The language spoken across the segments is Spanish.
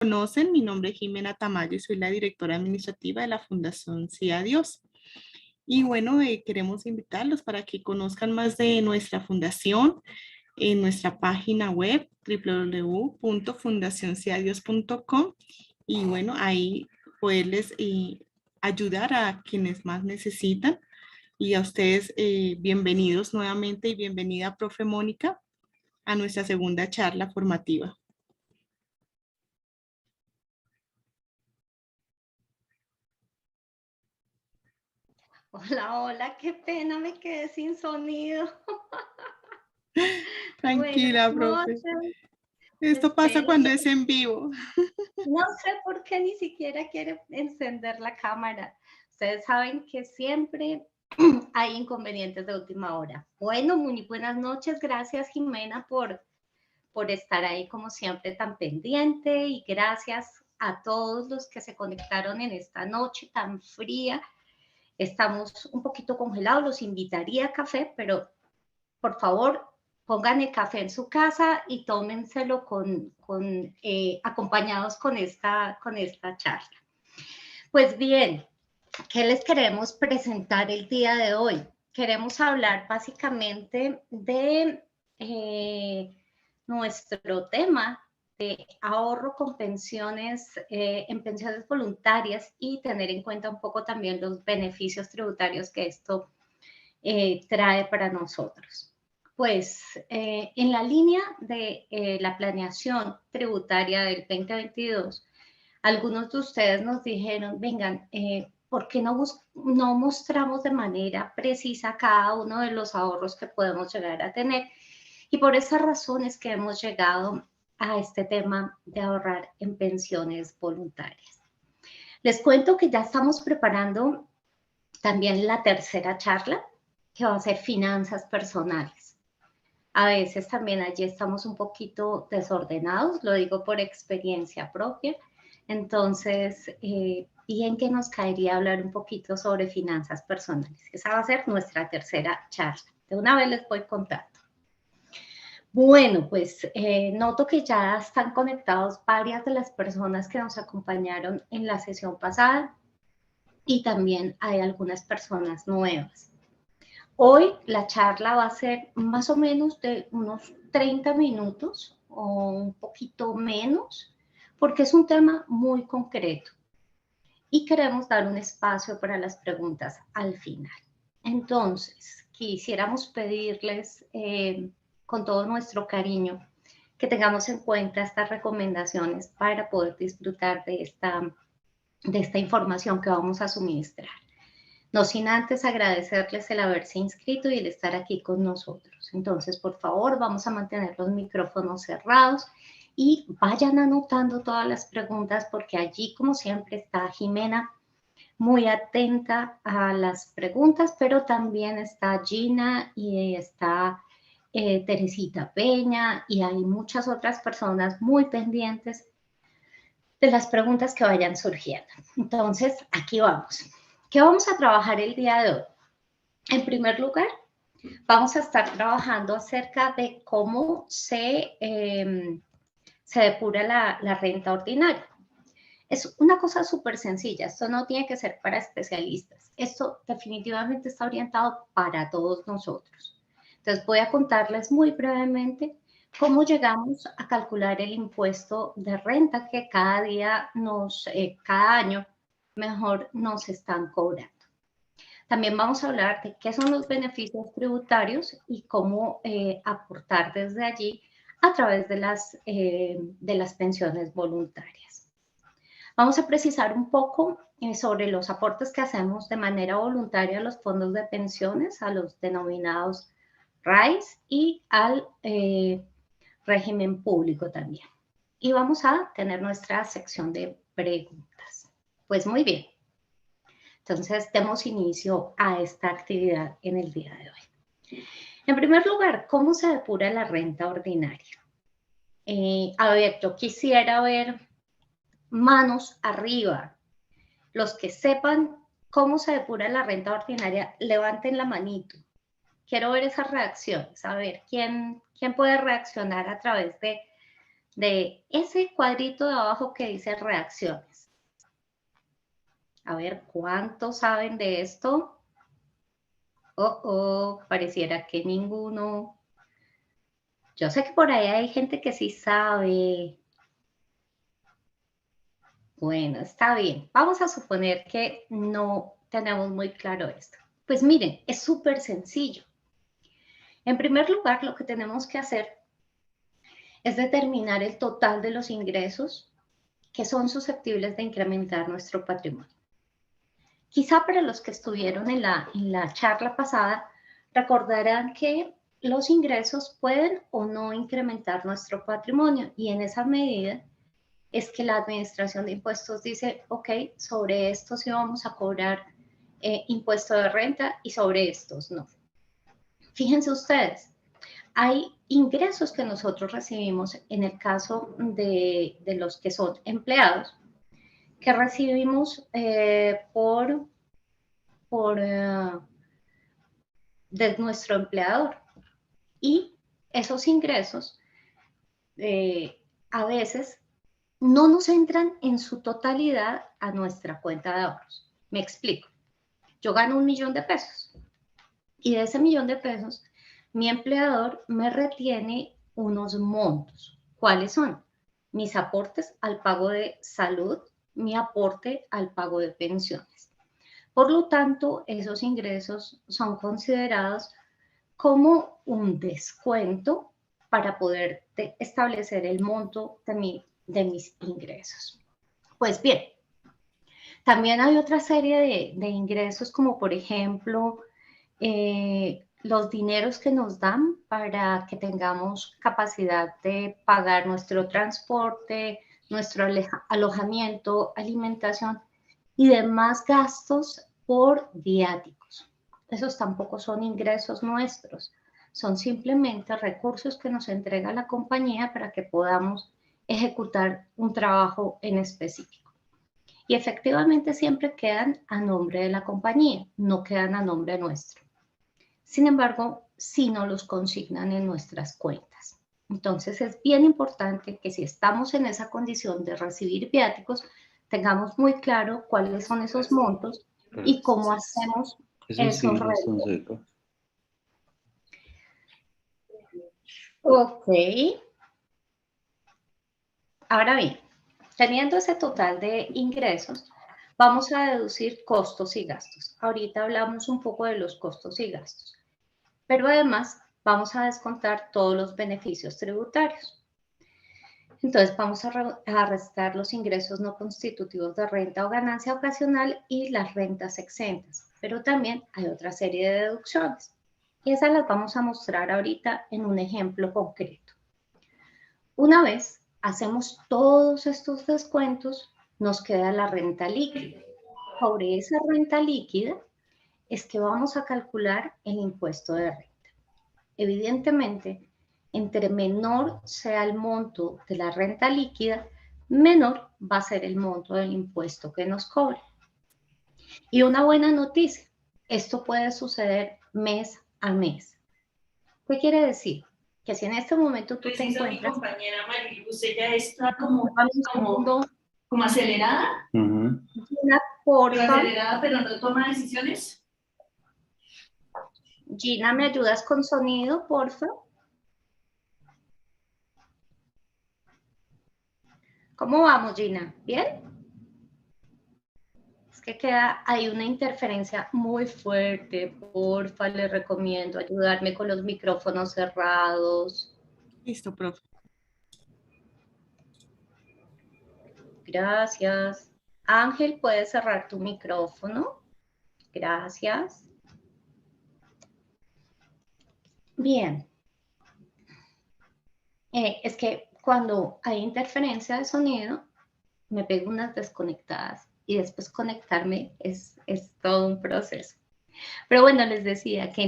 Conocen, mi nombre es Jimena Tamayo y soy la directora administrativa de la Fundación Sí a Dios. Y bueno, queremos invitarlos para que conozcan más de nuestra fundación en nuestra página web www.fundacionsiadios.com y bueno, ahí poderles ayudar a quienes más necesitan. Y a ustedes, bienvenidos nuevamente y bienvenida, profe Mónica, a nuestra segunda charla formativa. Hola, hola, qué pena, me quedé sin sonido. Buenas Tranquila, profe. noches, Esto pasa espero cuando que es en vivo. no sé por qué ni siquiera quiere encender la cámara. Ustedes saben que siempre hay inconvenientes de última hora. Bueno, muy buenas noches, gracias Jimena por estar ahí como siempre tan pendiente y gracias a todos los que se conectaron en esta noche tan fría. Estamos un poquito congelados, los invitaría a café, pero por favor, pongan el café en su casa y tómenselo acompañados con esta charla. Pues bien, ¿qué les queremos presentar el día de hoy? Queremos hablar básicamente de nuestro tema de ahorro con pensiones, en pensiones voluntarias y tener en cuenta un poco también los beneficios tributarios que esto trae para nosotros. Pues en la línea de la planeación tributaria del 2022, algunos de ustedes nos dijeron, vengan, ¿por qué no mostramos de manera precisa cada uno de los ahorros que podemos llegar a tener? Y por esas razones que hemos llegado a este tema de ahorrar en pensiones voluntarias. Les cuento que ya estamos preparando también la tercera charla, que va a ser finanzas personales. A veces también allí estamos un poquito desordenados, lo digo por experiencia propia. Entonces, bien que nos caería hablar un poquito sobre finanzas personales. Esa va a ser nuestra tercera charla. De una vez les voy contando. Bueno, pues noto que ya están conectados varias de las personas que nos acompañaron en la sesión pasada y también hay algunas personas nuevas. Hoy la charla va a ser más o menos de unos 30 minutos o un poquito menos, porque es un tema muy concreto y queremos dar un espacio para las preguntas al final. Entonces, quisiéramos pedirles con todo nuestro cariño que tengamos en cuenta estas recomendaciones para poder disfrutar de esta información que vamos a suministrar. No sin antes agradecerles el haberse inscrito y el estar aquí con nosotros. Entonces, por favor, vamos a mantener los micrófonos cerrados y vayan anotando todas las preguntas porque allí, como siempre, está Jimena muy atenta a las preguntas, pero también está Gina y está Teresita Peña y hay muchas otras personas muy pendientes de las preguntas que vayan surgiendo. Entonces, aquí vamos. ¿Qué vamos a trabajar el día de hoy? En primer lugar, vamos a estar trabajando acerca de cómo se depura la renta ordinaria. Es una cosa súper sencilla, esto no tiene que ser para especialistas, esto definitivamente está orientado para todos nosotros. Entonces voy a contarles muy brevemente cómo llegamos a calcular el impuesto de renta que cada año, mejor, nos están cobrando. También vamos a hablar de qué son los beneficios tributarios y cómo aportar desde allí a través de las pensiones voluntarias. Vamos a precisar un poco sobre los aportes que hacemos de manera voluntaria a los fondos de pensiones, a los denominados RAIS y al régimen público también. Y vamos a tener nuestra sección de preguntas. Pues muy bien. Entonces, demos inicio a esta actividad en el día de hoy. En primer lugar, ¿cómo se depura la renta ordinaria? A ver, yo quisiera ver manos arriba. Los que sepan cómo se depura la renta ordinaria, levanten la manito. Quiero ver esas reacciones. A ver, ¿quién puede reaccionar a través de ese cuadrito de abajo que dice reacciones. A ver, ¿cuántos saben de esto? Pareciera que ninguno. Yo sé que por ahí hay gente que sí sabe. Bueno, está bien. Vamos a suponer que no tenemos muy claro esto. Pues miren, es súper sencillo. En primer lugar, lo que tenemos que hacer es determinar el total de los ingresos que son susceptibles de incrementar nuestro patrimonio. Quizá para los que estuvieron en la charla pasada, recordarán que los ingresos pueden o no incrementar nuestro patrimonio y en esa medida es que la administración de impuestos dice, ok, sobre estos sí vamos a cobrar impuesto de renta y sobre estos no. Fíjense ustedes, hay ingresos que nosotros recibimos en el caso de los que son empleados, que recibimos de nuestro empleador. Y esos ingresos a veces no nos entran en su totalidad a nuestra cuenta de ahorros. Me explico. Yo gano 1.000.000 de pesos y de ese 1.000.000 de pesos mi empleador me retiene unos montos. ¿Cuáles son? Mis aportes al pago de salud, mi aporte al pago de pensiones. Por lo tanto, esos ingresos son considerados como un descuento para poder establecer el monto de mis ingresos. Pues bien, también hay otra serie de ingresos como por ejemplo los dineros que nos dan para que tengamos capacidad de pagar nuestro transporte, nuestro alojamiento, alimentación y demás gastos por viáticos. Esos tampoco son ingresos nuestros, son simplemente recursos que nos entrega la compañía para que podamos ejecutar un trabajo en específico. Y efectivamente siempre quedan a nombre de la compañía, no quedan a nombre nuestro. Sin embargo, sí nos los consignan en nuestras cuentas. Entonces es bien importante que si estamos en esa condición de recibir viáticos, tengamos muy claro cuáles son esos montos y cómo hacemos esos retos. Ok. Ahora bien, teniendo ese total de ingresos, vamos a deducir costos y gastos. Ahorita hablamos un poco de los costos y gastos, pero además vamos a descontar todos los beneficios tributarios. Entonces vamos a restar los ingresos no constitutivos de renta o ganancia ocasional y las rentas exentas, pero también hay otra serie de deducciones y esas las vamos a mostrar ahorita en un ejemplo concreto. Una vez hacemos todos estos descuentos, nos queda la renta líquida. Sobre esa renta líquida es que vamos a calcular el impuesto de renta. Evidentemente, entre menor sea el monto de la renta líquida, menor va a ser el monto del impuesto que nos cobra. Y una buena noticia, esto puede suceder mes a mes. ¿Qué quiere decir? Que si en este momento tú te encuentras... Mi compañera Mariluz, ella está como acelerada. Acelerada, pero no toma decisiones. Gina, ¿me ayudas con sonido, por favor? ¿Cómo vamos, Gina? ¿Bien? Es que hay una interferencia muy fuerte. Porfa, les recomiendo ayudarme con los micrófonos cerrados. Listo, profe. Gracias. Ángel, ¿puedes cerrar tu micrófono? Gracias. Bien. Es que cuando hay interferencia de sonido, me pego unas desconectadas y después conectarme es todo un proceso. Pero bueno, les decía que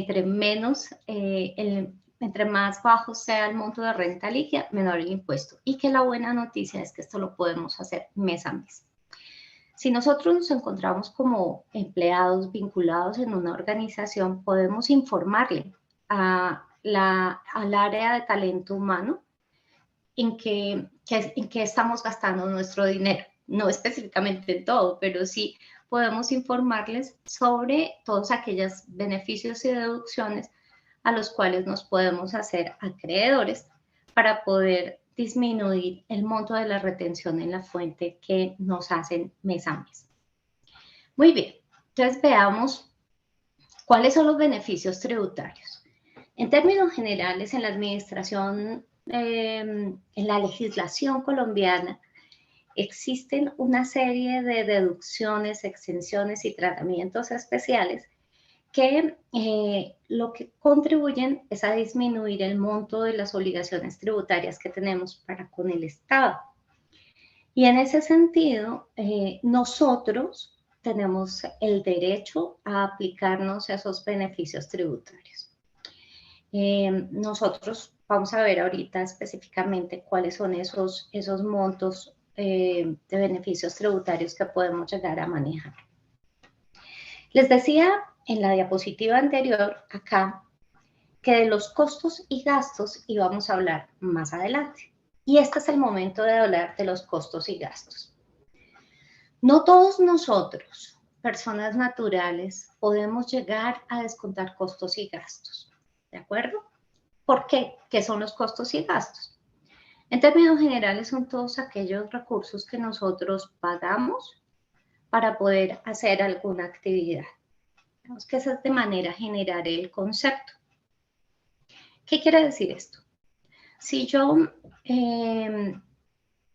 entre más bajo sea el monto de renta líquida, menor el impuesto. Y que la buena noticia es que esto lo podemos hacer mes a mes. Si nosotros nos encontramos como empleados vinculados en una organización, podemos informarle al área de talento humano en qué en qué estamos gastando nuestro dinero. No específicamente en todo, pero sí podemos informarles sobre todos aquellos beneficios y deducciones a los cuales nos podemos hacer acreedores para poder disminuir el monto de la retención en la fuente que nos hacen mes a mes. Muy bien, entonces veamos cuáles son los beneficios tributarios. En términos generales, en la administración, en la legislación colombiana, existen una serie de deducciones, exenciones y tratamientos especiales que lo que contribuyen es a disminuir el monto de las obligaciones tributarias que tenemos para con el Estado. Y en ese sentido, nosotros tenemos el derecho a aplicarnos esos beneficios tributarios. Nosotros vamos a ver ahorita específicamente cuáles son esos montos de beneficios tributarios que podemos llegar a manejar. Les decía en la diapositiva anterior acá que de los costos y gastos íbamos a hablar más adelante. Y este es el momento de hablar de los costos y gastos. No todos nosotros, personas naturales, podemos llegar a descontar costos y gastos. ¿De acuerdo? ¿Por qué? ¿Qué son los costos y gastos? En términos generales son todos aquellos recursos que nosotros pagamos para poder hacer alguna actividad. Digamos que esa es de manera general el concepto. ¿Qué quiere decir esto? Si yo,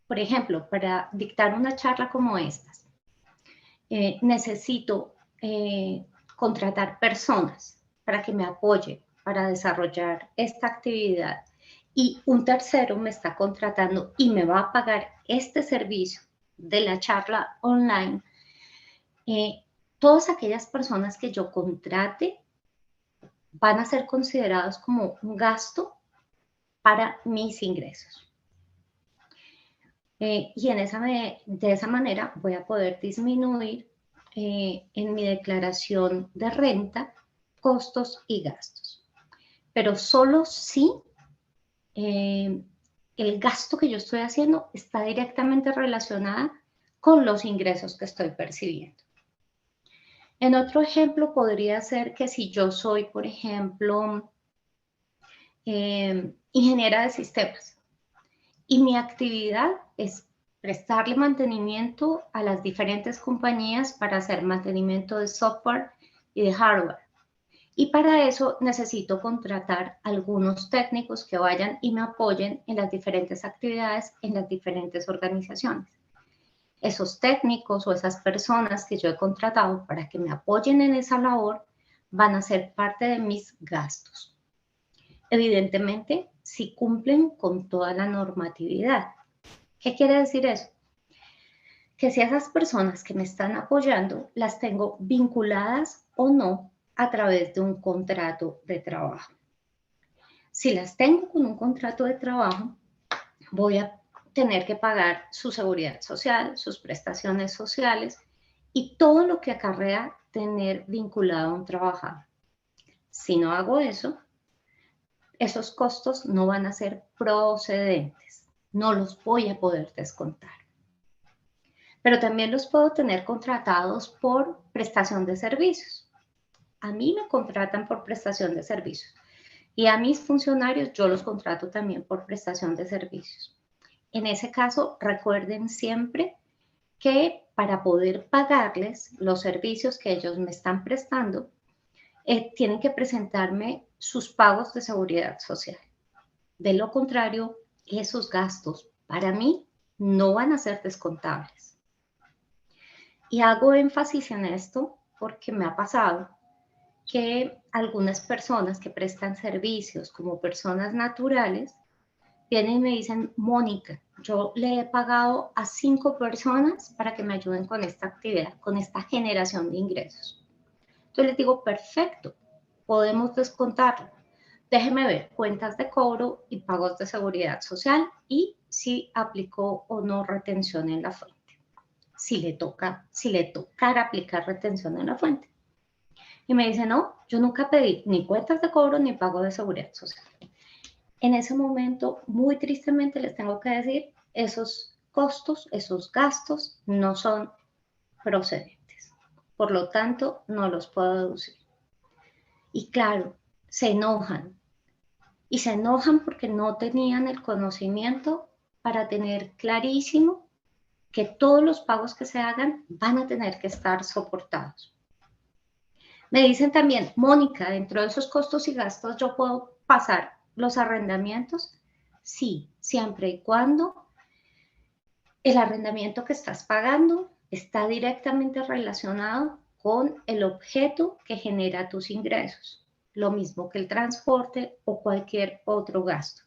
por ejemplo, para dictar una charla como estas, necesito contratar personas para que me apoyen para desarrollar esta actividad y un tercero me está contratando y me va a pagar este servicio de la charla online, todas aquellas personas que yo contrate van a ser considerados como un gasto para mis ingresos. Y de esa manera voy a poder disminuir en mi declaración de renta costos y gastos. Pero solo si el gasto que yo estoy haciendo está directamente relacionada con los ingresos que estoy percibiendo. En otro ejemplo podría ser que si yo soy, por ejemplo, ingeniera de sistemas y mi actividad es prestarle mantenimiento a las diferentes compañías para hacer mantenimiento de software y de hardware. Y para eso necesito contratar algunos técnicos que vayan y me apoyen en las diferentes actividades, en las diferentes organizaciones. Esos técnicos o esas personas que yo he contratado para que me apoyen en esa labor van a ser parte de mis gastos. Evidentemente, si cumplen con toda la normatividad. ¿Qué quiere decir eso? Que si esas personas que me están apoyando las tengo vinculadas o no a través de un contrato de trabajo. Si las tengo con un contrato de trabajo, voy a tener que pagar su seguridad social, sus prestaciones sociales y todo lo que acarrea tener vinculado a un trabajador. Si no hago eso, esos costos no van a ser procedentes, no los voy a poder descontar. Pero también los puedo tener contratados por prestación de servicios. A mí me contratan por prestación de servicios y a mis funcionarios yo los contrato también por prestación de servicios. En ese caso, recuerden siempre que para poder pagarles los servicios que ellos me están prestando, tienen que presentarme sus pagos de seguridad social. De lo contrario, esos gastos para mí no van a ser descontables. Y hago énfasis en esto porque me ha pasado que algunas personas que prestan servicios como personas naturales vienen y me dicen, Mónica, yo le he pagado a 5 personas para que me ayuden con esta actividad, con esta generación de ingresos. Entonces les digo, perfecto, podemos descontarlo. Déjeme ver cuentas de cobro y pagos de seguridad social y si aplicó o no retención en la fuente. Si le tocara aplicar retención en la fuente. Y me dice, no, yo nunca pedí ni cuentas de cobro ni pago de seguridad social. En ese momento, muy tristemente les tengo que decir, esos costos, esos gastos no son procedentes. Por lo tanto, no los puedo deducir. Y claro, se enojan. Y se enojan porque no tenían el conocimiento para tener clarísimo que todos los pagos que se hagan van a tener que estar soportados. Me dicen también, Mónica, dentro de esos costos y gastos, ¿yo puedo pasar los arrendamientos? Sí, siempre y cuando el arrendamiento que estás pagando está directamente relacionado con el objeto que genera tus ingresos, lo mismo que el transporte o cualquier otro gasto.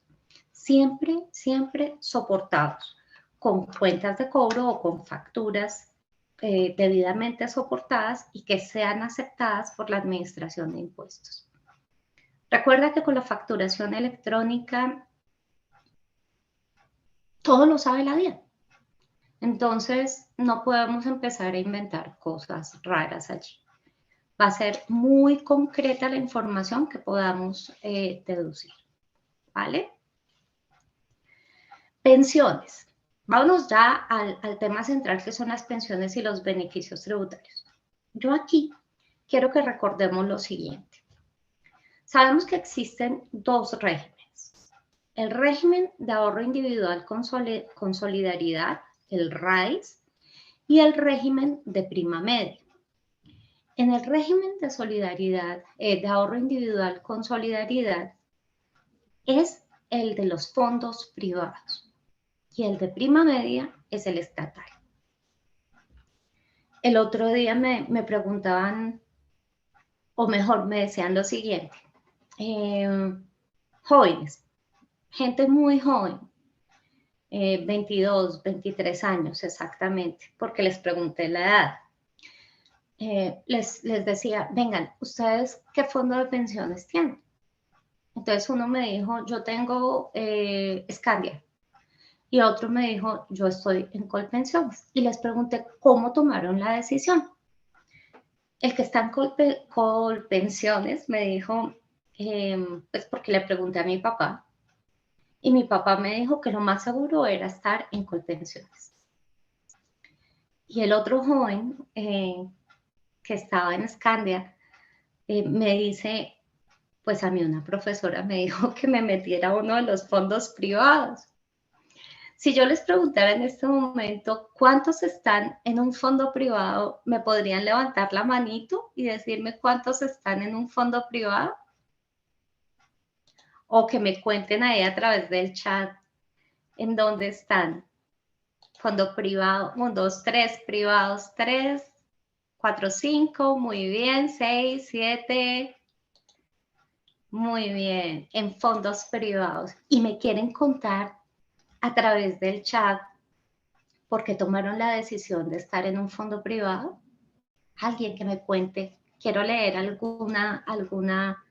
Siempre, siempre soportados con cuentas de cobro o con facturas debidamente soportadas y que sean aceptadas por la Administración de Impuestos. Recuerda que con la facturación electrónica todo lo sabe la DIAN. Entonces no podemos empezar a inventar cosas raras allí. Va a ser muy concreta la información que podamos deducir. ¿Vale? Pensiones. Vámonos ya al tema central que son las pensiones y los beneficios tributarios. Yo aquí quiero que recordemos lo siguiente. Sabemos que existen dos regímenes. El régimen de ahorro individual con solidaridad, el RAIS, y el régimen de prima media. En el régimen de solidaridad, de ahorro individual con solidaridad, es el de los fondos privados. Y el de prima media es el estatal. El otro día me preguntaban, o mejor, me decían lo siguiente. Jóvenes, gente muy joven, 22, 23 años exactamente, porque les pregunté la edad. Les decía, vengan, ¿ustedes qué fondo de pensiones tienen? Entonces uno me dijo, yo tengo Scandia. Y otro me dijo, yo estoy en Colpensiones. Y les pregunté cómo tomaron la decisión. El que está en Colpensiones me dijo, pues porque le pregunté a mi papá. Y mi papá me dijo que lo más seguro era estar en Colpensiones. Y el otro joven que estaba en Scandia me dice, pues a mí una profesora me dijo que me metiera a uno de los fondos privados. Si yo les preguntara en este momento cuántos están en un fondo privado, ¿me podrían levantar la manito y decirme cuántos están en un fondo privado? O que me cuenten ahí a través del chat en dónde están. Fondo privado, 1, 2, 3, privados 3, 4, 5, muy bien, 6, 7, muy bien, en fondos privados. Y me quieren contar a través del chat por qué tomaron la decisión de estar en un fondo privado. Alguien que me cuente, quiero leer alguna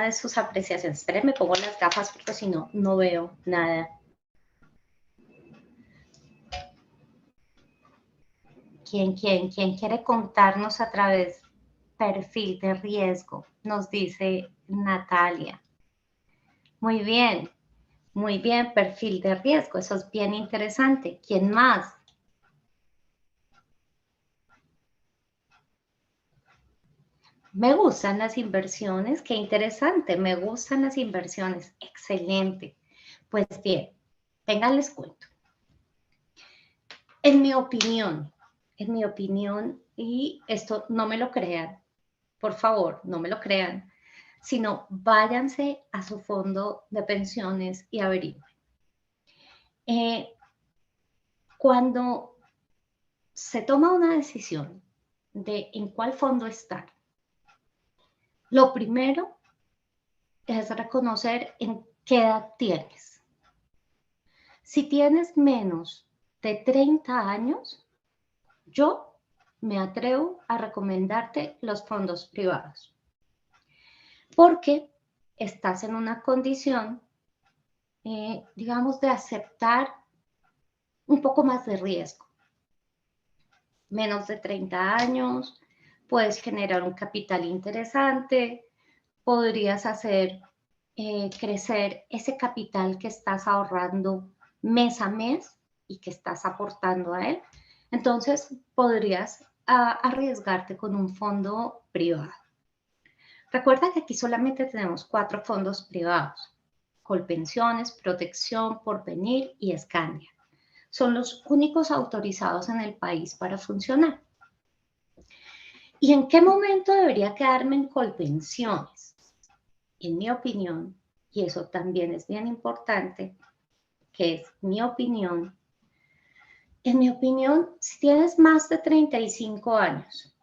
de sus apreciaciones. Esperen, me pongo las gafas porque si no, no veo nada. ¿Quién quiere contarnos a través perfil de riesgo? Nos dice Natalia. Muy bien, perfil de riesgo, eso es bien interesante. ¿Quién más? Me gustan las inversiones, qué interesante, me gustan las inversiones, excelente. Pues bien, vengan, les cuento. En mi opinión, y esto no me lo crean, por favor, no me lo crean, sino váyanse a su fondo de pensiones y averigüen. Cuando se toma una decisión de en cuál fondo estar, lo primero es reconocer en qué edad tienes. Si tienes menos de 30 años, yo me atrevo a recomendarte los fondos privados. Porque estás en una condición, digamos, de aceptar un poco más de riesgo. Menos de 30 años, puedes generar un capital interesante, podrías hacer crecer ese capital que estás ahorrando mes a mes y que estás aportando a él, entonces podrías arriesgarte con un fondo privado. Recuerda que aquí solamente tenemos 4 fondos privados: Colpensiones, Protección, Porvenir y Scandia. Son los únicos autorizados en el país para funcionar. ¿Y en qué momento debería quedarme en Colpensiones? En mi opinión, y eso también es bien importante, que es mi opinión, en mi opinión, si tienes más de 35 años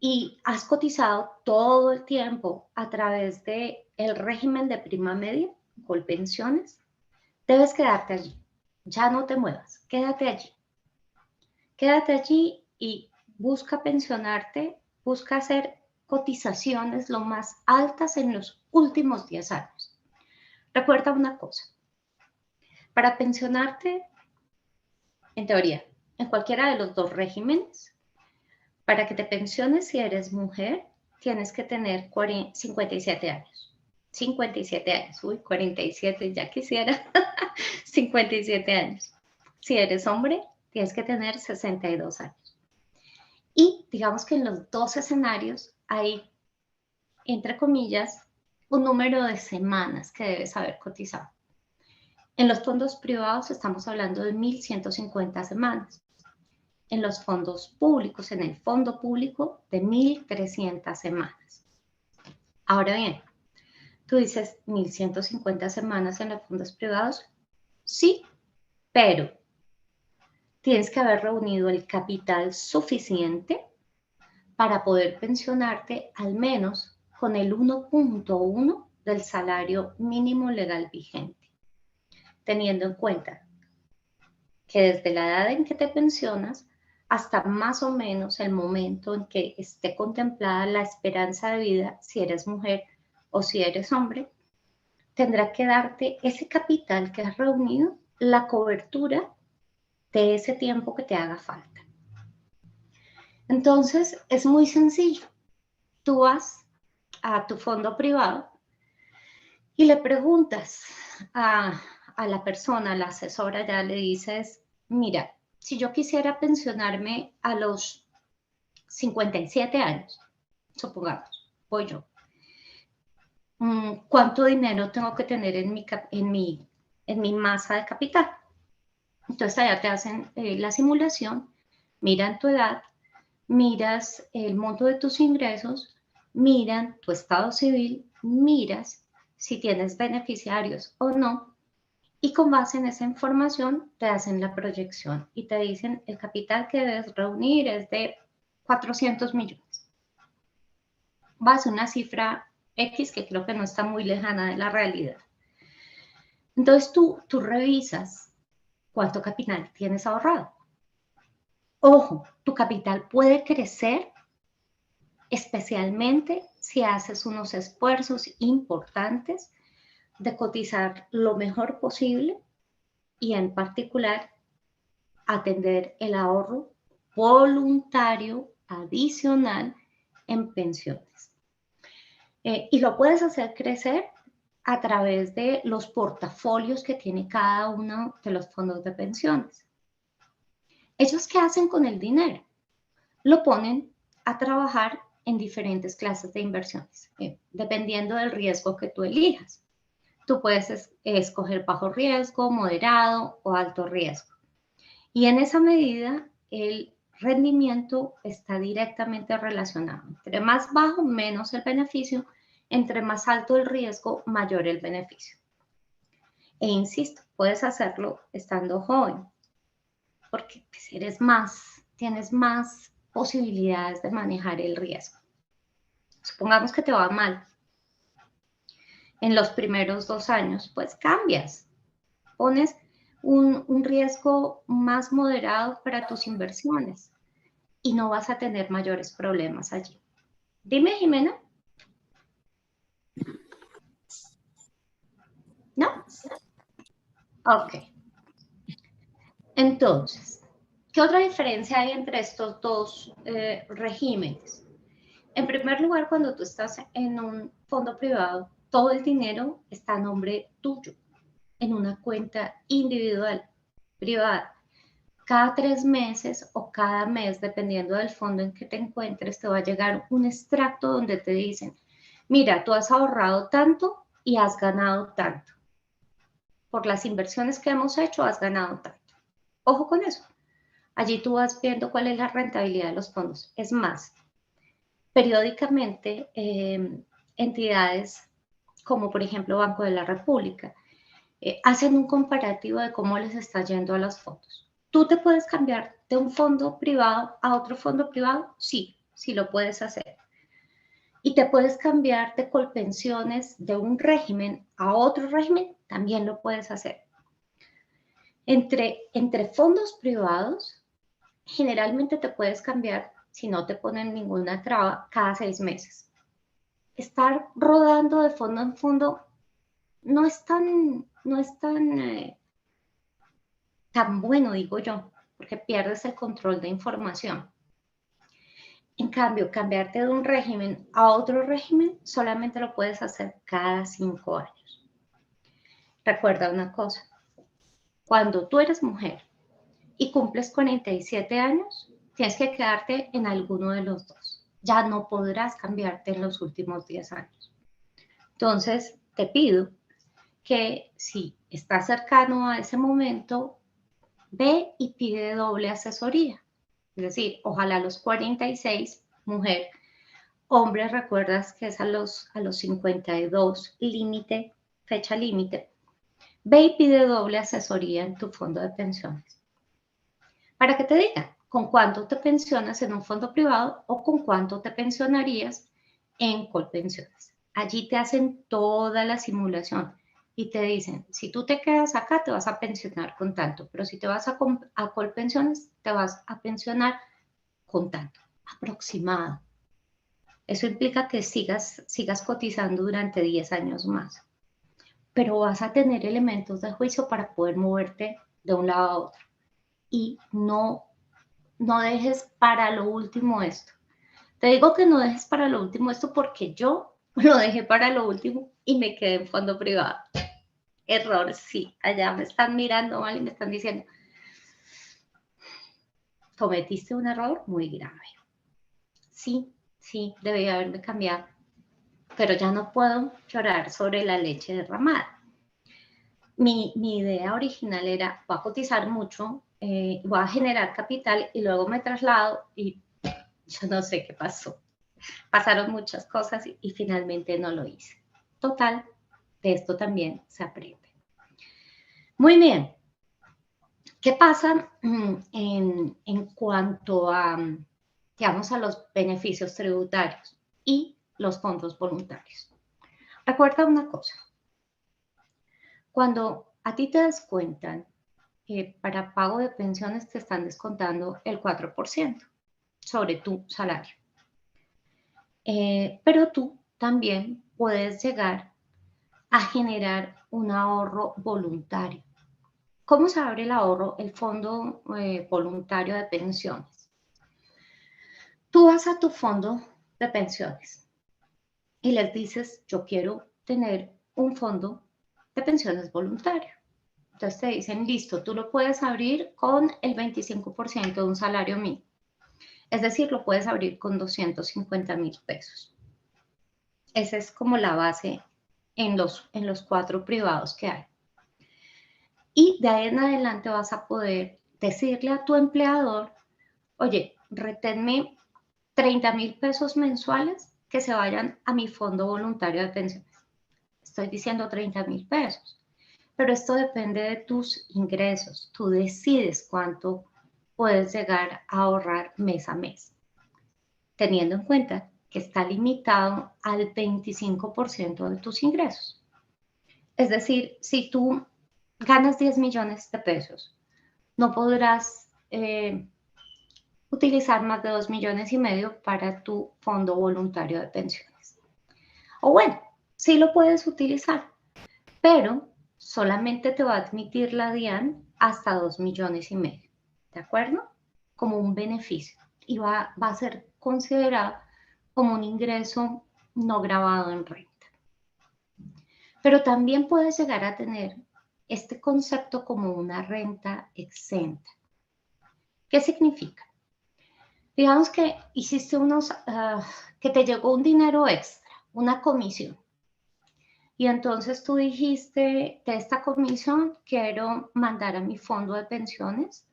y has cotizado todo el tiempo a través del régimen de prima media, Colpensiones, debes quedarte allí. Ya no te muevas, quédate allí. Quédate allí y busca pensionarte, busca hacer cotizaciones lo más altas en los últimos 10 años. Recuerda una cosa, para pensionarte, en teoría, en cualquiera de los dos regímenes, para que te pensiones si eres mujer, tienes que tener 57 años. 57 años, uy, 47, ya quisiera. 57 años. Si eres hombre, tienes que tener 62 años. Y digamos que en los dos escenarios hay, entre comillas, un número de semanas que debes haber cotizado. En los fondos privados estamos hablando de 1.150 semanas. En los fondos públicos, en el fondo público, de 1.300 semanas. Ahora bien, tú dices 1.150 semanas en los fondos privados. Sí, pero tienes que haber reunido el capital suficiente para poder pensionarte al menos con el 1.1 del salario mínimo legal vigente, teniendo en cuenta que desde la edad en que te pensionas hasta más o menos el momento en que esté contemplada la esperanza de vida, si eres mujer o si eres hombre, tendrá que darte ese capital que has reunido, la cobertura de ese tiempo que te haga falta. Entonces, es muy sencillo. Tú vas a tu fondo privado y le preguntas a la persona, a la asesora, ya le dices, mira, si yo quisiera pensionarme a los 57 años, supongamos, voy yo, ¿cuánto dinero tengo que tener en mi masa de capital? Entonces allá te hacen la simulación, miran tu edad, miras el monto de tus ingresos, miran tu estado civil, miras si tienes beneficiarios o no, y con base en esa información te hacen la proyección y te dicen el capital que debes reunir es de 400 millones. Vas a una cifra X que creo que no está muy lejana de la realidad. Entonces tú revisas cuánto capital tienes ahorrado. Ojo, tu capital puede crecer, especialmente si haces unos esfuerzos importantes de cotizar lo mejor posible y en particular atender el ahorro voluntario adicional en pensiones. Y lo puedes hacer crecer a través de los portafolios que tiene cada uno de los fondos de pensiones. ¿Ellos qué hacen con el dinero? Lo ponen a trabajar en diferentes clases de inversiones, dependiendo del riesgo que tú elijas. Tú puedes escoger bajo riesgo, moderado o alto riesgo. Y en esa medida, el rendimiento está directamente relacionado. Entre más bajo, menos el beneficio. Entre más alto el riesgo, mayor el beneficio. E insisto, puedes hacerlo estando joven, porque tienes más posibilidades de manejar el riesgo. Supongamos que te va mal en los primeros 2 años, pues cambias, pones un riesgo más moderado para tus inversiones y no vas a tener mayores problemas allí. Dime, Jimena. ¿No? Ok. Entonces, ¿qué otra diferencia hay entre estos dos regímenes? En primer lugar, cuando tú estás en un fondo privado, todo el dinero está a nombre tuyo. en una cuenta individual, privada. Cada 3 meses o cada mes, dependiendo del fondo en que te encuentres, te va a llegar un extracto donde te dicen, mira, tú has ahorrado tanto y has ganado tanto. Por las inversiones que hemos hecho, has ganado tanto. Ojo con eso. Allí tú vas viendo cuál es la rentabilidad de los fondos. Es más, periódicamente entidades como por ejemplo Banco de la República hacen un comparativo de cómo les está yendo a los fondos. ¿Tú te puedes cambiar de un fondo privado a otro fondo privado? Sí, sí lo puedes hacer. Y te puedes cambiar de Colpensiones de un régimen a otro régimen, también lo puedes hacer. Entre fondos privados, generalmente te puedes cambiar, si no te ponen ninguna traba, cada 6 meses. Estar rodando de fondo en fondo no es tan bueno, digo yo, porque pierdes el control de información. En cambio, cambiarte de un régimen a otro régimen solamente lo puedes hacer cada 5 años. Recuerda una cosa, cuando tú eres mujer y cumples 47 años, tienes que quedarte en alguno de los dos. Ya no podrás cambiarte en los últimos 10 años. Entonces, te pido que si estás cercano a ese momento, ve y pide doble asesoría. Es decir, ojalá a los 46, mujer, hombre, recuerdas que es a los 52, límite, fecha límite. Ve y pide doble asesoría en tu fondo de pensiones. Para que te digan con cuánto te pensionas en un fondo privado o con cuánto te pensionarías en Colpensiones. Allí te hacen toda la simulación y te dicen, si tú te quedas acá te vas a pensionar con tanto, pero si te vas a Colpensiones te vas a pensionar con tanto, aproximado. Eso implica que sigas cotizando durante 10 años más, pero vas a tener elementos de juicio para poder moverte de un lado a otro. Y no dejes para lo último esto. Te digo que no dejes para lo último esto porque yo lo dejé para lo último y me quedé en fondo privado. Error, sí. Allá me están mirando mal y me están diciendo, cometiste un error muy grave. Sí, debí haberme cambiado, pero ya no puedo llorar sobre la leche derramada. Mi idea original era, voy a cotizar mucho, voy a generar capital y luego me traslado y yo no sé qué pasó. Pasaron muchas cosas y finalmente no lo hice. Total, de esto también se aprende. Muy bien. ¿Qué pasa en cuanto a, digamos, a los beneficios tributarios y los fondos voluntarios? Recuerda una cosa. Cuando a ti te descuentan, para pago de pensiones te están descontando el 4% sobre tu salario. Pero tú también puedes llegar a generar un ahorro voluntario. ¿Cómo se abre el ahorro, el fondo voluntario de pensiones? Tú vas a tu fondo de pensiones y les dices, yo quiero tener un fondo de pensiones voluntario. Entonces te dicen, listo, tú lo puedes abrir con el 25% de un salario mínimo. Es decir, lo puedes abrir con 250,000 pesos. Esa es como la base en los 4 privados que hay. Y de ahí en adelante vas a poder decirle a tu empleador, oye, reténme 30,000 pesos mensuales que se vayan a mi fondo voluntario de pensiones. Estoy diciendo 30,000 pesos, pero esto depende de tus ingresos. Tú decides cuánto puedes llegar a ahorrar mes a mes, teniendo en cuenta que está limitado al 25% de tus ingresos. Es decir, si tú ganas 10 millones de pesos, no podrás utilizar más de 2,5 millones para tu fondo voluntario de pensiones. O bueno, sí lo puedes utilizar, pero solamente te va a admitir la DIAN hasta 2,5 millones. ¿De acuerdo? Como un beneficio. Y va a ser considerado como un ingreso no grabado en renta. Pero también puedes llegar a tener este concepto como una renta exenta. ¿Qué significa? Digamos que hiciste que te llegó un dinero extra, una comisión. Y entonces tú dijiste, de esta comisión quiero mandar a mi fondo de pensiones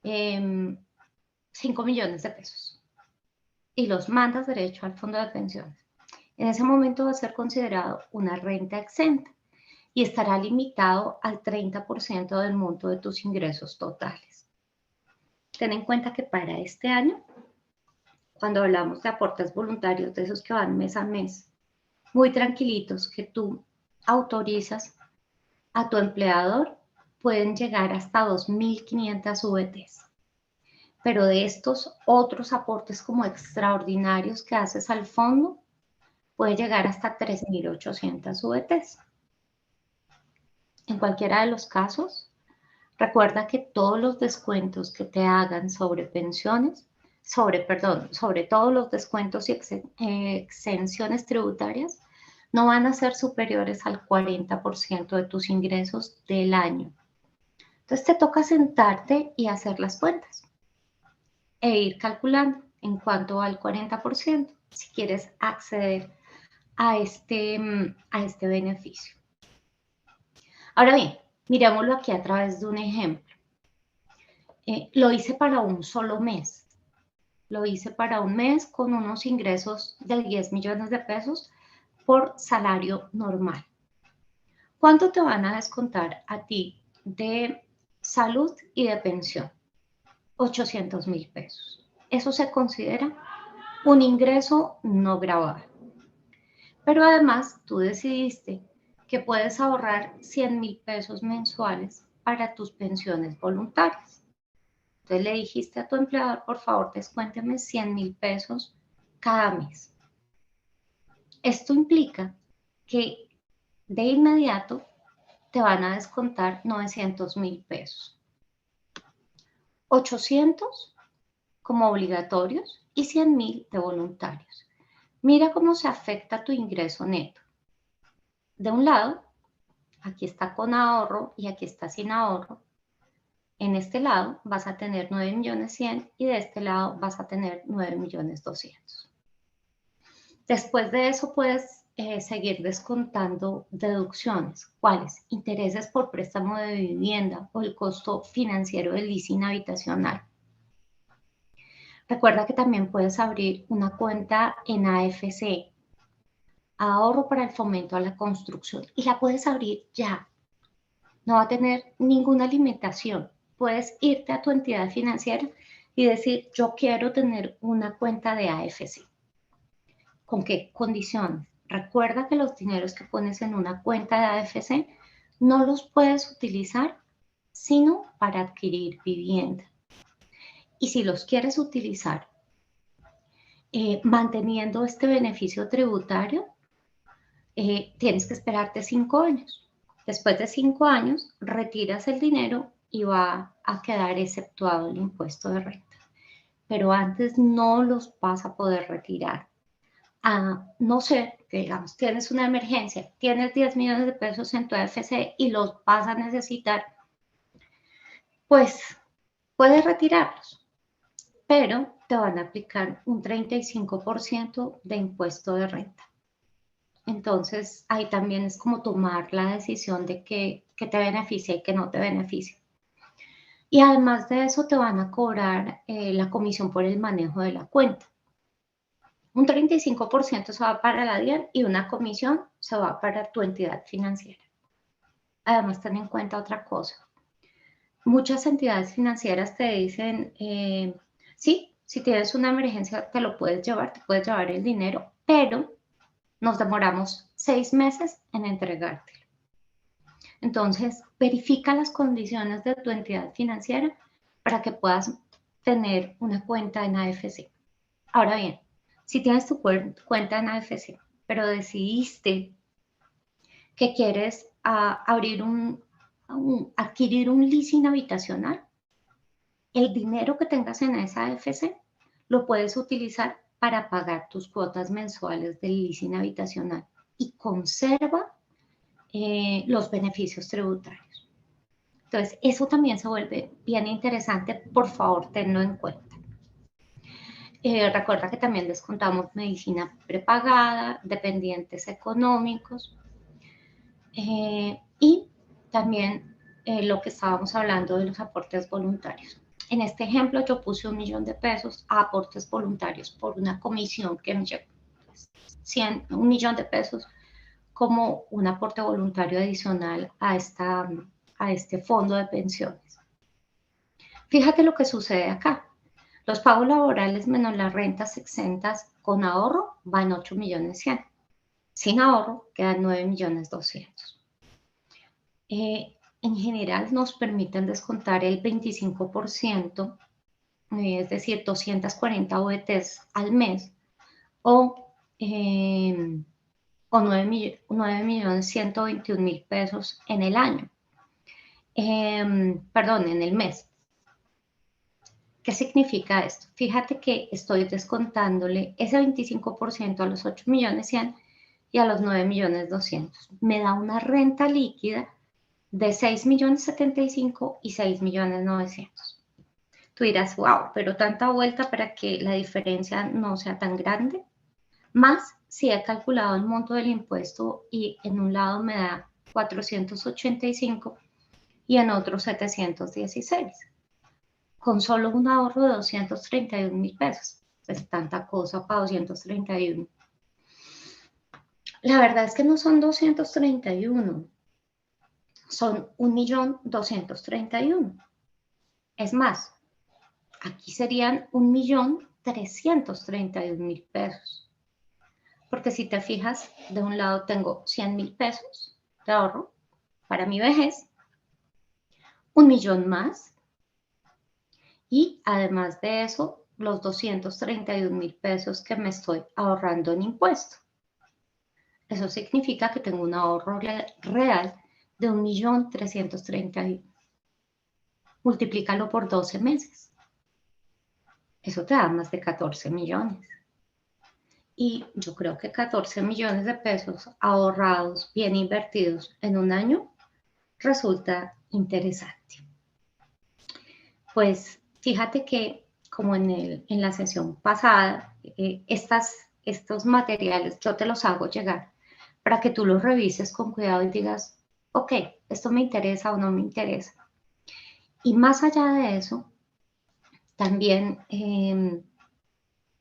5 millones de pesos. Y los mandas derecho al fondo de pensiones. En ese momento va a ser considerado una renta exenta y estará limitado al 30% del monto de tus ingresos totales. Ten en cuenta que para este año, cuando hablamos de aportes voluntarios, de esos que van mes a mes, muy tranquilitos, que tú autorizas a tu empleador, pueden llegar hasta 2.500 VTs. Pero de estos otros aportes como extraordinarios que haces al fondo, puede llegar hasta 3.800 VTs. En cualquiera de los casos, recuerda que todos los descuentos que te hagan sobre pensiones, sobre todos los descuentos y exenciones tributarias, no van a ser superiores al 40% de tus ingresos del año. Entonces te toca sentarte y hacer las cuentas e ir calculando en cuanto va el 40% si quieres acceder a este beneficio. Ahora bien, miremoslo aquí a través de un ejemplo. Lo hice para un solo mes. Lo hice para un mes con unos ingresos de 10 millones de pesos por salario normal. ¿Cuánto te van a descontar a ti de salud y de pensión? 800.000 pesos. Eso se considera un ingreso no gravable. Pero además tú decidiste que puedes ahorrar 100.000 pesos mensuales para tus pensiones voluntarias. Entonces le dijiste a tu empleador, por favor, descuénteme 100.000 pesos cada mes. Esto implica que de inmediato te van a descontar 900.000 pesos. 800 como obligatorios y 100.000 de voluntarios. Mira cómo se afecta tu ingreso neto. De un lado, aquí está con ahorro y aquí está sin ahorro. En este lado vas a tener 9.100.000 y de este lado vas a tener 9.200.000. Después de eso puedes seguir descontando deducciones. ¿Cuáles? Intereses por préstamo de vivienda o el costo financiero del leasing habitacional. Recuerda que también puedes abrir una cuenta en AFC, Ahorro para el Fomento a la Construcción, y la puedes abrir ya. No va a tener ninguna limitación. Puedes irte a tu entidad financiera y decir, yo quiero tener una cuenta de AFC. ¿Con qué condiciones? Recuerda que los dineros que pones en una cuenta de AFC no los puedes utilizar sino para adquirir vivienda. Y si los quieres utilizar manteniendo este beneficio tributario, tienes que esperarte 5 años. Después de 5 años, retiras el dinero y va a quedar exceptuado el impuesto de renta. Pero antes no los vas a poder retirar. No sé, que digamos, tienes una emergencia, tienes 10 millones de pesos en tu AFC y los vas a necesitar, pues puedes retirarlos, pero te van a aplicar un 35% de impuesto de renta. Entonces, ahí también es como tomar la decisión de que te beneficia y que no te beneficia. Y además de eso, te van a cobrar la comisión por el manejo de la cuenta. Un 35% se va para la DIAN y una comisión se va para tu entidad financiera. Además, ten en cuenta otra cosa. Muchas entidades financieras te dicen, sí, si tienes una emergencia te lo puedes llevar, te puedes llevar el dinero, pero nos demoramos 6 meses en entregártelo. Entonces, verifica las condiciones de tu entidad financiera para que puedas tener una cuenta en AFC. Ahora bien, si tienes tu cuenta en AFC, pero decidiste que quieres adquirir un leasing habitacional, el dinero que tengas en esa AFC lo puedes utilizar para pagar tus cuotas mensuales del leasing habitacional y conserva los beneficios tributarios. Entonces, eso también se vuelve bien interesante. Por favor, tenlo en cuenta. Recuerda que también descontamos medicina prepagada, dependientes económicos y también lo que estábamos hablando de los aportes voluntarios. En este ejemplo yo puse 1 millón de pesos a aportes voluntarios por una comisión que me llegó. 1 millón de pesos como un aporte voluntario adicional a este fondo de pensiones. Fíjate lo que sucede acá. Los pagos laborales menos las rentas exentas con ahorro van 8.100.000. Sin ahorro quedan 9.200.000. En general nos permiten descontar el 25%, es decir, 240 OETs al mes o 9.121.000 pesos en el año. Perdón, en el mes. ¿Qué significa esto? Fíjate que estoy descontándole ese 25% a los 8.100.000 y a los 9.200.000. Me da una renta líquida de 6.075.000 y 6.900.000. Tú dirás, wow, pero tanta vuelta para que la diferencia no sea tan grande. Más si he calculado el monto del impuesto y en un lado me da 485 y en otro 716. Con solo un ahorro de 231.000 pesos. Pues tanta cosa para 231. La verdad es que no son 231, son 1.231.000. Es más, aquí serían 1.331.000 pesos. Porque si te fijas, de un lado tengo 100.000 pesos de ahorro para mi vejez, 1.000.000 más, y además de eso, los 231.000 pesos que me estoy ahorrando en impuesto. Eso significa que tengo un ahorro real de 1.331.000. Multiplícalo por 12 meses. Eso te da más de 14 millones. Y yo creo que 14 millones de pesos ahorrados, bien invertidos en un año, resulta interesante. Pues fíjate que, como en la sesión pasada, estos materiales yo te los hago llegar para que tú los revises con cuidado y digas, ok, esto me interesa o no me interesa. Y más allá de eso, también en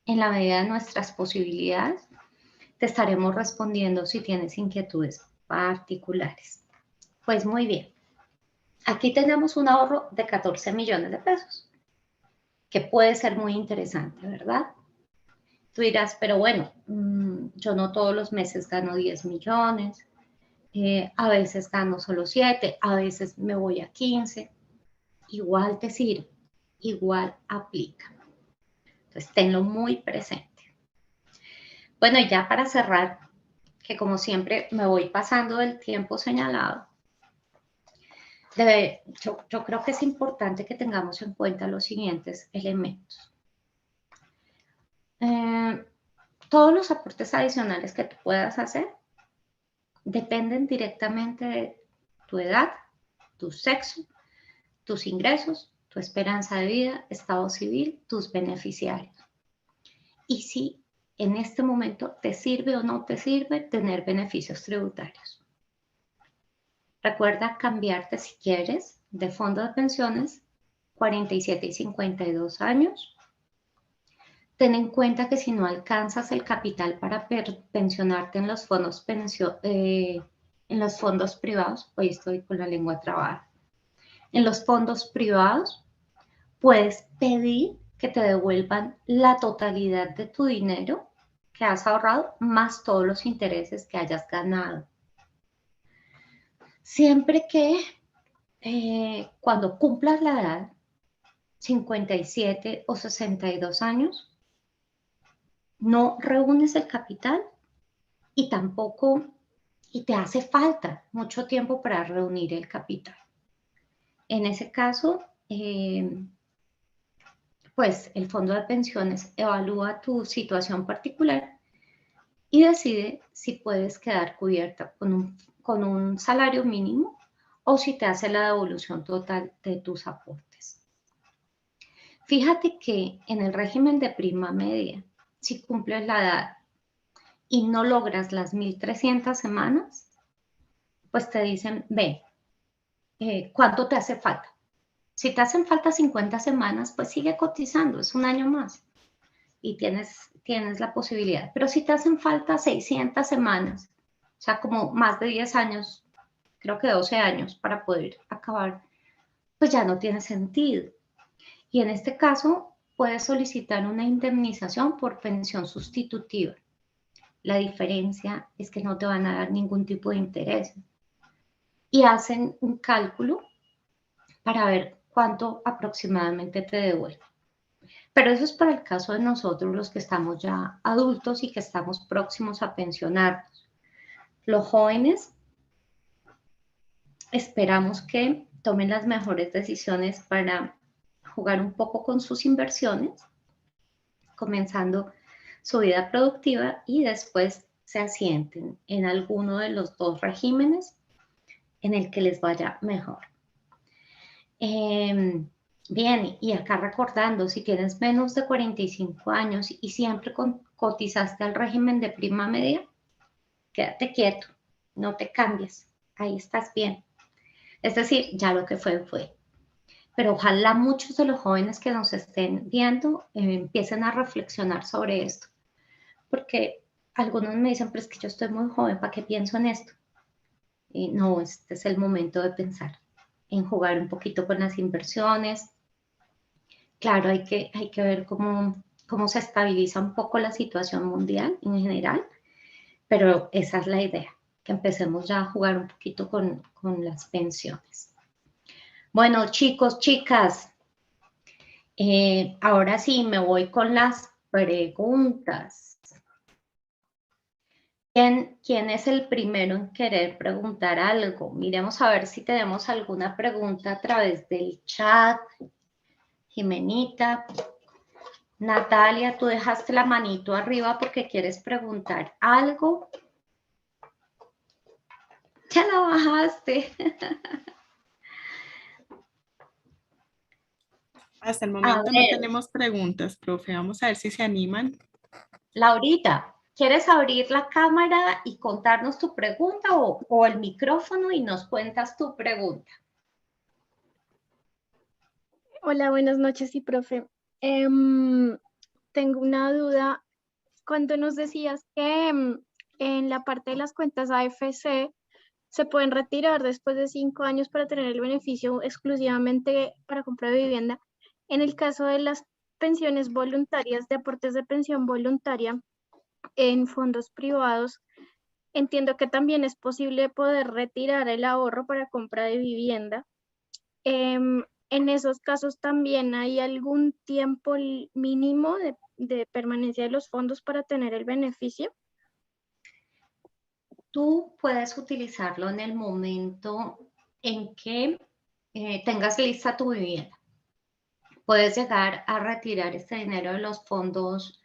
la medida de nuestras posibilidades, te estaremos respondiendo si tienes inquietudes particulares. Pues muy bien, aquí tenemos un ahorro de 14 millones de pesos, que puede ser muy interesante, ¿verdad? Tú dirás, pero bueno, yo no todos los meses gano 10 millones, a veces gano solo 7, a veces me voy a 15, igual te sirve, igual aplica. Entonces, tenlo muy presente. Bueno, y ya para cerrar, que como siempre me voy pasando del tiempo señalado, yo creo que es importante que tengamos en cuenta los siguientes elementos. Todos los aportes adicionales que tú puedas hacer dependen directamente de tu edad, tu sexo, tus ingresos, tu esperanza de vida, estado civil, tus beneficiarios. Y si en este momento te sirve o no te sirve tener beneficios tributarios. Recuerda cambiarte si quieres de fondo de pensiones 47 y 52 años. Ten en cuenta que si no alcanzas el capital para pensionarte en los fondos privados, hoy estoy con la lengua trabada, en los fondos privados puedes pedir que te devuelvan la totalidad de tu dinero que has ahorrado más todos los intereses que hayas ganado. Siempre que cuando cumplas la edad, 57 o 62 años, no reúnes el capital y tampoco, y te hace falta mucho tiempo para reunir el capital. En ese caso, pues el fondo de pensiones evalúa tu situación particular y decide si puedes quedar cubierta con un salario mínimo o si te hace la devolución total de tus aportes. Fíjate que en el régimen de prima media, si cumples la edad y no logras las 1.300 semanas, pues te dicen, ven, ¿cuánto te hace falta? Si te hacen falta 50 semanas, pues sigue cotizando, es un año más y tienes la posibilidad. Pero si te hacen falta 600 semanas, o sea, como más de 10 años, creo que 12 años para poder acabar, pues ya no tiene sentido. Y en este caso, puedes solicitar una indemnización por pensión sustitutiva. La diferencia es que no te van a dar ningún tipo de interés. Y hacen un cálculo para ver cuánto aproximadamente te devuelve. Pero eso es para el caso de nosotros, los que estamos ya adultos y que estamos próximos a pensionarnos. Los jóvenes esperamos que tomen las mejores decisiones para jugar un poco con sus inversiones, comenzando su vida productiva y después se asienten en alguno de los dos regímenes en el que les vaya mejor. Bien, y acá recordando, si tienes menos de 45 años y siempre cotizaste al régimen de prima media, quédate quieto, no te cambies, ahí estás bien. Es decir, ya lo que fue, fue. Pero ojalá muchos de los jóvenes que nos estén viendo empiecen a reflexionar sobre esto, porque algunos me dicen, pero es que yo estoy muy joven, ¿para qué pienso en esto? Y no, este es el momento de pensar en jugar un poquito con las inversiones. Claro, hay que ver cómo se estabiliza un poco la situación mundial en general, pero esa es la idea, que empecemos ya a jugar un poquito con las pensiones. Bueno, chicos, chicas, ahora sí me voy con las preguntas. ¿Quién es el primero en querer preguntar algo? Miremos a ver si tenemos alguna pregunta a través del chat. Jimenita, Natalia, tú dejaste la manito arriba porque quieres preguntar algo. Ya la bajaste. Hasta el A momento no ver, tenemos preguntas, profe. Vamos a ver si se animan. Laurita, ¿quieres abrir la cámara y contarnos tu pregunta o el micrófono y nos cuentas tu pregunta? Hola, buenas noches, sí, profe. Tengo una duda. Cuando nos decías que en la parte de las cuentas AFC se pueden retirar después de 5 años para tener el beneficio exclusivamente para compra de vivienda, en el caso de las pensiones voluntarias, de aportes de pensión voluntaria en fondos privados, entiendo que también es posible poder retirar el ahorro para compra de vivienda. En esos casos también hay algún tiempo mínimo de permanencia de los fondos para tener el beneficio. Tú puedes utilizarlo en el momento en que tengas lista tu vivienda. Puedes llegar a retirar este dinero de los fondos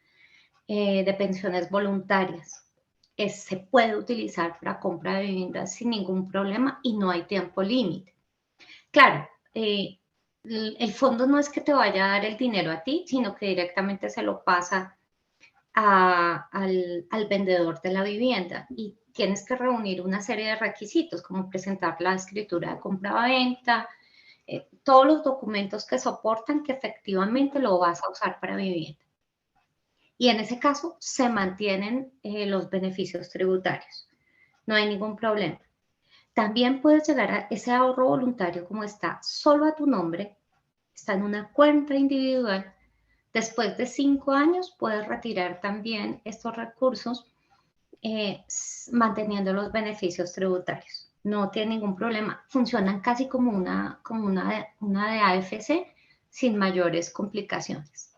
de pensiones voluntarias. Se puede utilizar para compra de viviendas sin ningún problema y no hay tiempo límite. Claro, el fondo no es que te vaya a dar el dinero a ti, sino que directamente se lo pasa al vendedor de la vivienda y tienes que reunir una serie de requisitos como presentar la escritura de compra-venta, todos los documentos que soportan que efectivamente lo vas a usar para vivienda. Y en ese caso se mantienen los beneficios tributarios. No hay ningún problema. También puedes llegar a ese ahorro voluntario como está solo a tu nombre, está en una cuenta individual. Después de 5 años puedes retirar también estos recursos manteniendo los beneficios tributarios. No tiene ningún problema. Funcionan casi como una de AFC sin mayores complicaciones.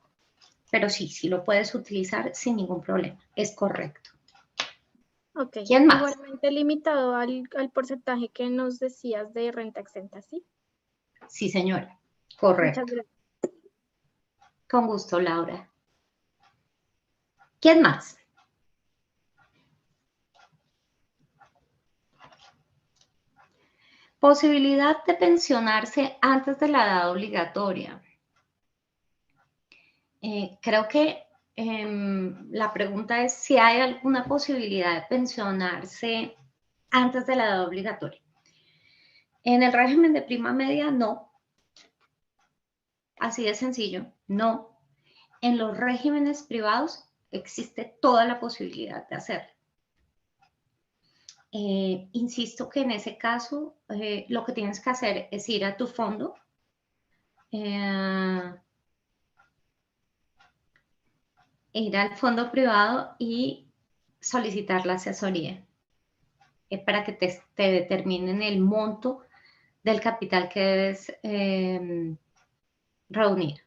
Pero sí lo puedes utilizar sin ningún problema. Es correcto. Ok, ¿Quién más? igualmente limitado al porcentaje que nos decías de renta exenta, ¿sí? Sí, señora. Muchas Correcto. gracias. Con gusto, Laura. ¿Quién más? Posibilidad de pensionarse antes de la edad obligatoria. Creo que la pregunta es si hay alguna posibilidad de pensionarse antes de la edad obligatoria. En el régimen de prima media, no. Así de sencillo, no. En los regímenes privados existe toda la posibilidad de hacerlo. Insisto que en ese caso lo que tienes que hacer es ir a tu fondo, ir al fondo privado y solicitar la asesoría para que te determinen el monto del capital que debes reunir.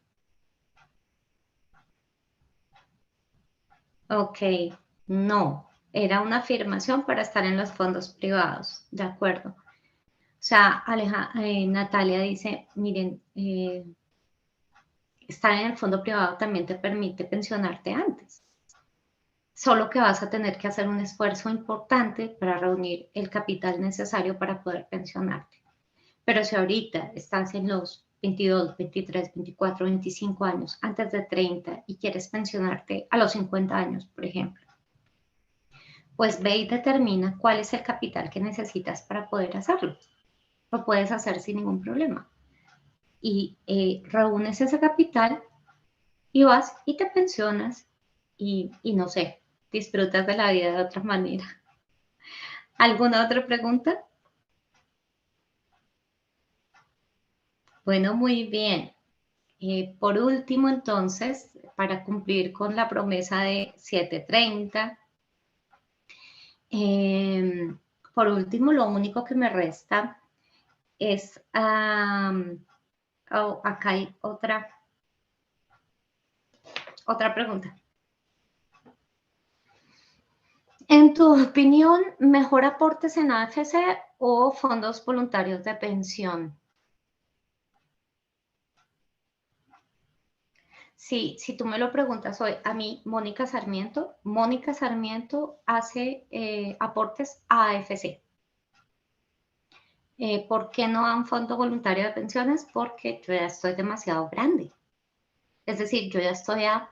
Ok, no, era una afirmación para estar en los fondos privados, de acuerdo. O sea, Natalia dice, miren, estar en el fondo privado también te permite pensionarte antes. Solo que vas a tener que hacer un esfuerzo importante para reunir el capital necesario para poder pensionarte. Pero si ahorita estás en los 22, 23, 24, 25 años, antes de 30 y quieres pensionarte a los 50 años, por ejemplo, pues ve y determina cuál es el capital que necesitas para poder hacerlo. Lo puedes hacer sin ningún problema. Y reúnes ese capital y vas y te pensionas y no sé, disfrutas de la vida de otra manera. ¿Alguna otra pregunta? Bueno, muy bien. Por último, entonces, para cumplir con la promesa de 7:30, por último, lo único que me resta es, acá hay otra pregunta. En tu opinión, ¿mejor aportes en AFC o fondos voluntarios de pensión? Sí, si tú me lo preguntas hoy, a mí, Mónica Sarmiento hace aportes a AFC. ¿Por qué no a un fondo voluntario de pensiones? Porque yo ya estoy demasiado grande. Es decir, yo ya estoy a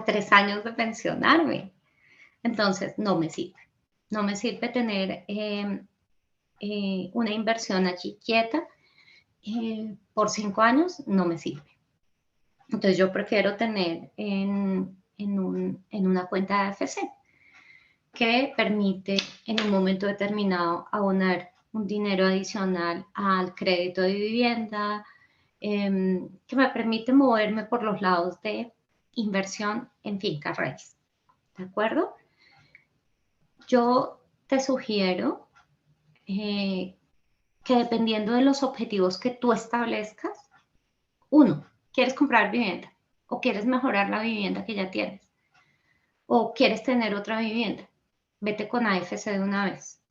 3 años de pensionarme. Entonces, no me sirve. No me sirve tener una inversión allí quieta por 5 años, no me sirve. Entonces, yo prefiero tener en una cuenta de AFC que permite en un momento determinado abonar un dinero adicional al crédito de vivienda, que me permite moverme por los lados de inversión en finca raíz. ¿De acuerdo? Yo te sugiero que dependiendo de los objetivos que tú establezcas, uno, ¿quieres comprar vivienda? ¿O quieres mejorar la vivienda que ya tienes? ¿O quieres tener otra vivienda? Vete con AFC de una vez,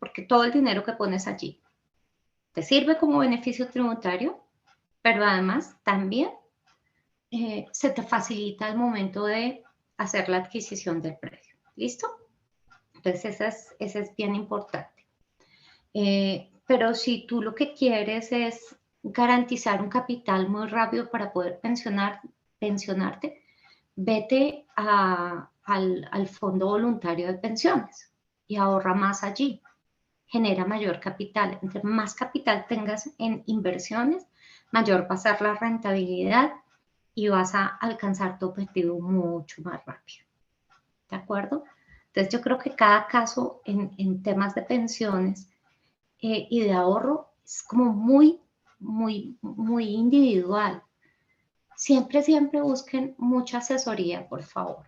porque todo el dinero que pones allí te sirve como beneficio tributario, pero además también se te facilita el momento de hacer la adquisición del predio. ¿Listo? Entonces, ese es bien importante. Pero si tú lo que quieres es garantizar un capital muy rápido para poder pensionarte, vete al fondo voluntario de pensiones y ahorra más allí. Genera mayor capital. Entre más capital tengas en inversiones, mayor va a ser la rentabilidad y vas a alcanzar tu objetivo mucho más rápido. ¿De acuerdo? Entonces yo creo que cada caso en temas de pensiones y de ahorro es como muy, muy, muy individual. Siempre busquen mucha asesoría, por favor.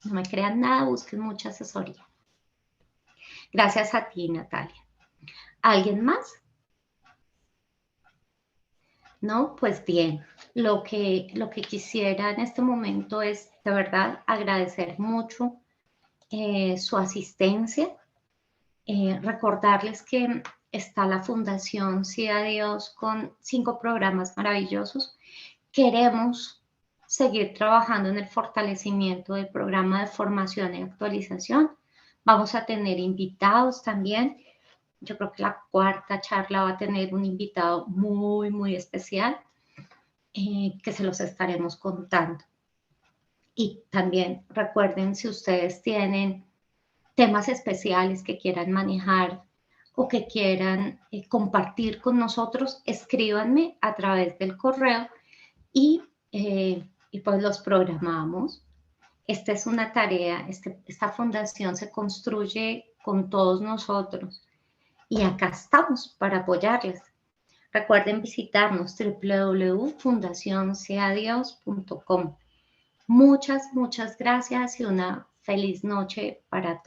No me crean nada, busquen mucha asesoría. Gracias a ti, Natalia. ¿Alguien más? No, pues bien, lo que quisiera en este momento es de verdad agradecer mucho su asistencia, recordarles que está la Fundación Sí a Dios con 5 programas maravillosos. Queremos seguir trabajando en el fortalecimiento del programa de formación y actualización. Vamos a tener invitados también Yo creo que la cuarta charla va a tener un invitado muy, muy especial que se los estaremos contando. Y también recuerden, si ustedes tienen temas especiales que quieran manejar o que quieran compartir con nosotros, escríbanme a través del correo y pues los programamos. Esta es una tarea, esta fundación se construye con todos nosotros y acá estamos para apoyarles. Recuerden visitarnos www.fundacionseadios.com. Muchas, muchas gracias y una feliz noche para todos.